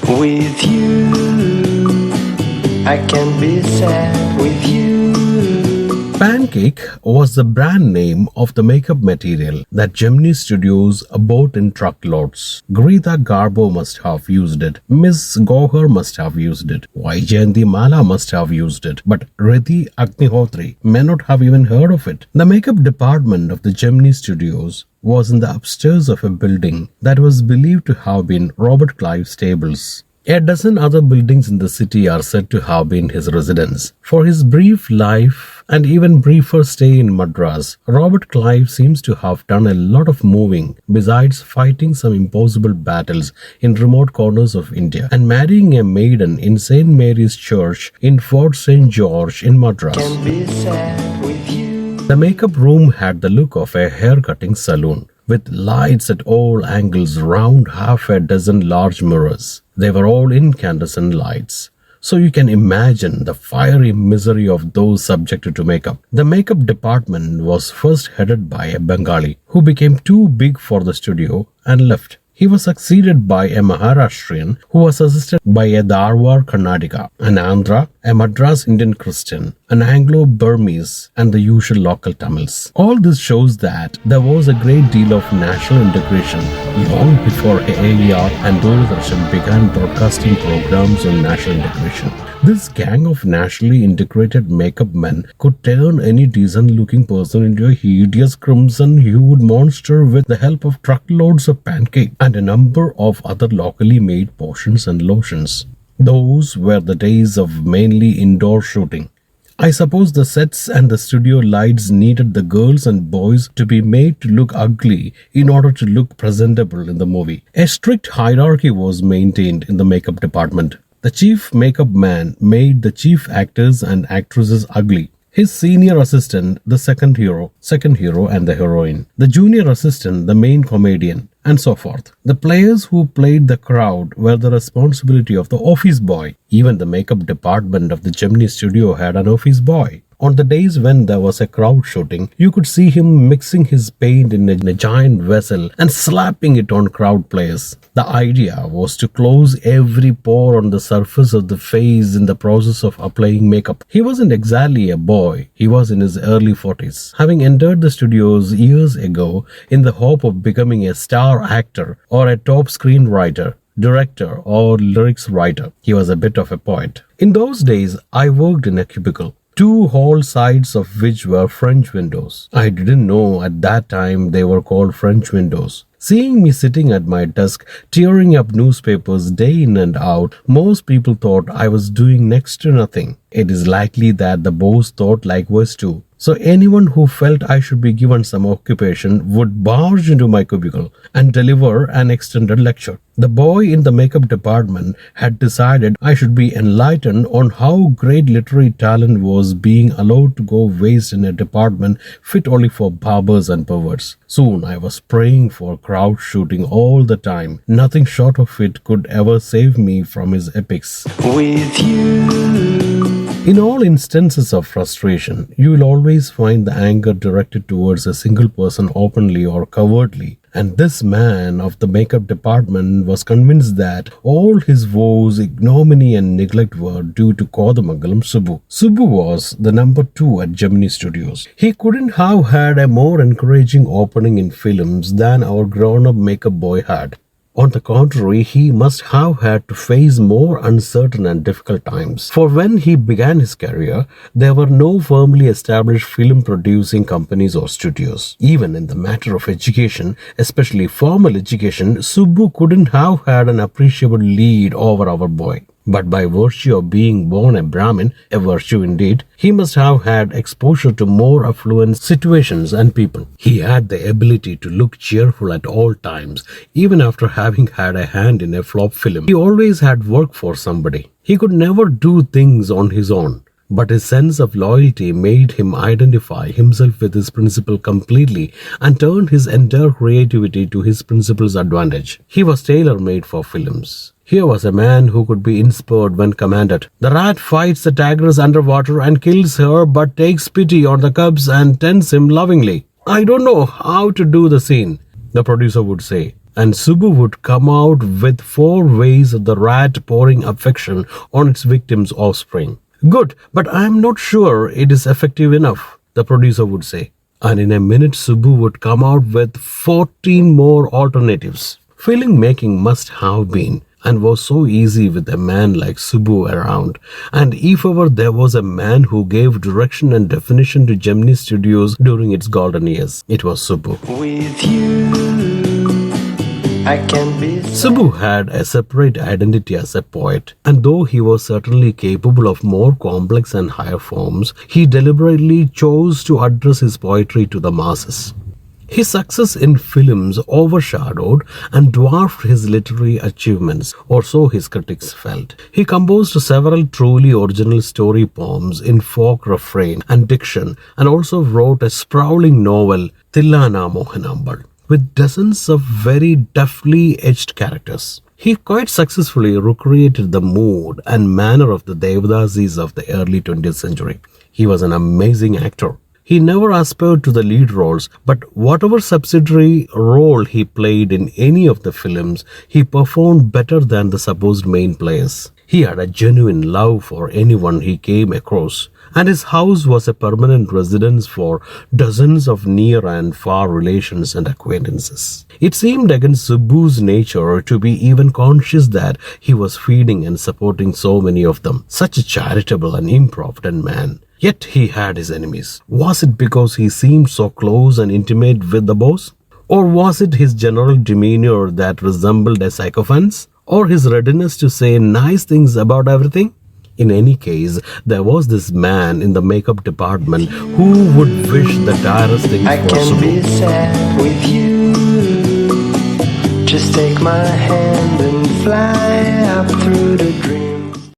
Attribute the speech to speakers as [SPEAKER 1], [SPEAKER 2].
[SPEAKER 1] With you, I can be sad with you.
[SPEAKER 2] Pancake was the brand name of the makeup material that Gemini Studios bought in truckloads. Greta Garbo must have used it. Miss Gohar must have used it. Vaijayanti Mala must have used it. But Riddhi Agnihotri may not have even heard of it. The makeup department of the Gemini Studios was in the upstairs of a building that was believed to have been Robert Clive's stables. A dozen other buildings in the city are said to have been his residence. For his brief life and even briefer stay in Madras, Robert Clive seems to have done a lot of moving besides fighting some impossible battles in remote corners of India and marrying a maiden in St. Mary's Church in Fort St. George in Madras.
[SPEAKER 1] Can be sad with you.
[SPEAKER 2] The makeup room had the look of a hair-cutting saloon, with lights at all angles round half a dozen large mirrors. They were all incandescent lights, so you can imagine the fiery misery of those subjected to makeup. The makeup department was first headed by a Bengali who became too big for the studio and left. He was succeeded by a Maharashtrian who was assisted by a Dharwar Karnataka, an Andhra, a Madras Indian Christian, an Anglo-Burmese, and the usual local Tamils. All this shows that there was a great deal of national integration long before AAR and Doordarshan began broadcasting programs on national integration. This gang of nationally integrated makeup men could turn any decent-looking person into a hideous crimson-hued monster with the help of truckloads of pancake and a number of other locally made potions and lotions. Those were the days of mainly indoor shooting. I suppose the sets and the studio lights needed the girls and boys to be made to look ugly in order to look presentable in the movie. A strict hierarchy was maintained in the makeup department. The chief makeup man made the chief actors and actresses ugly. His senior assistant, the second hero and the heroine. The junior assistant, the main comedian, and so forth. The players who played the crowd were the responsibility of the office boy. Even the makeup department of the Gemini studio had an office boy. On the days when there was a crowd shooting, you could see him mixing his paint in a giant vessel and slapping it on crowd players. The idea was to close every pore on the surface of the face in the process of applying makeup. He wasn't exactly a boy. He was in his early 40s, having entered the studios years ago in the hope of becoming a star actor or a top screenwriter, director, or lyrics writer. He was a bit of a poet. In those days, I worked in a cubicle, two whole sides of which were French windows. I didn't know at that time they were called French windows. Seeing me sitting at my desk, tearing up newspapers day in and out, most people thought I was doing next to nothing. It is likely that the boss thought likewise too. So anyone who felt I should be given some occupation would barge into my cubicle and deliver an extended lecture. The boy in the makeup department had decided I should be enlightened on how great literary talent was being allowed to go waste in a department fit only for barbers and perverts. Soon I was praying for crowd shooting all the time. Nothing short of it could ever save me from his epics.
[SPEAKER 1] With you.
[SPEAKER 2] In all instances of frustration, you will always find the anger directed towards a single person openly or covertly. And this man of the makeup department was convinced that all his woes, ignominy and neglect were due to Kodamangalam Subbu. Subbu was the number 2 at Gemini Studios. He couldn't have had a more encouraging opening in films than our grown-up makeup boy had. On the contrary, he must have had to face more uncertain and difficult times. For when he began his career, there were no firmly established film producing companies or studios. Even in the matter of education, especially formal education, Subbu couldn't have had an appreciable lead over our boy. But by virtue of being born a Brahmin, a virtue indeed, he must have had exposure to more affluent situations and people. He had the ability to look cheerful at all times, even after having had a hand in a flop film. He always had work for somebody. He could never do things on his own. But his sense of loyalty made him identify himself with his principal completely and turned his entire creativity to his principal's advantage. He was tailor-made for films. Here was a man who could be inspired when commanded. The rat fights the tigress underwater and kills her but takes pity on the cubs and tends him lovingly. I don't know how to do the scene, the producer would say. and Subbu would come out with 4 ways of the rat pouring affection on its victim's offspring. Good, but I am not sure it is effective enough, the producer would say. And in a minute, Subbu would come out with 14 more alternatives. Film making must have been and was so easy with a man like Subbu around. And if ever there was a man who gave direction and definition to Gemini Studios during its golden years, it was Subbu.
[SPEAKER 1] With you, I can be
[SPEAKER 2] Subbu had a separate identity as a poet, and though he was certainly capable of more complex and higher forms, he deliberately chose to address his poetry to the masses. His success in films overshadowed and dwarfed his literary achievements, or so his critics felt. He composed several truly original story poems in folk refrain and diction, and also wrote a sprawling novel, Tillana Mohanambal, with dozens of very deftly etched characters. He quite successfully recreated the mood and manner of the Devadasis of the early 20th century. He was an amazing actor. He never aspired to the lead roles, but whatever subsidiary role he played in any of the films, he performed better than the supposed main players. He had a genuine love for anyone he came across, and his house was a permanent residence for dozens of near and far relations and acquaintances. It seemed against Subbu's nature to be even conscious that he was feeding and supporting so many of them. Such a charitable and improvident man. Yet he had his enemies. Was it because he seemed so close and intimate with the boss? Or was it his general demeanor that resembled a sycophant's? Or his readiness to say nice things about everything? In any case, there was this man in the makeup department who would wish the direst things
[SPEAKER 1] I
[SPEAKER 2] for
[SPEAKER 1] can be
[SPEAKER 2] Subbu.
[SPEAKER 1] sad with you. Just take my hand and fly up through the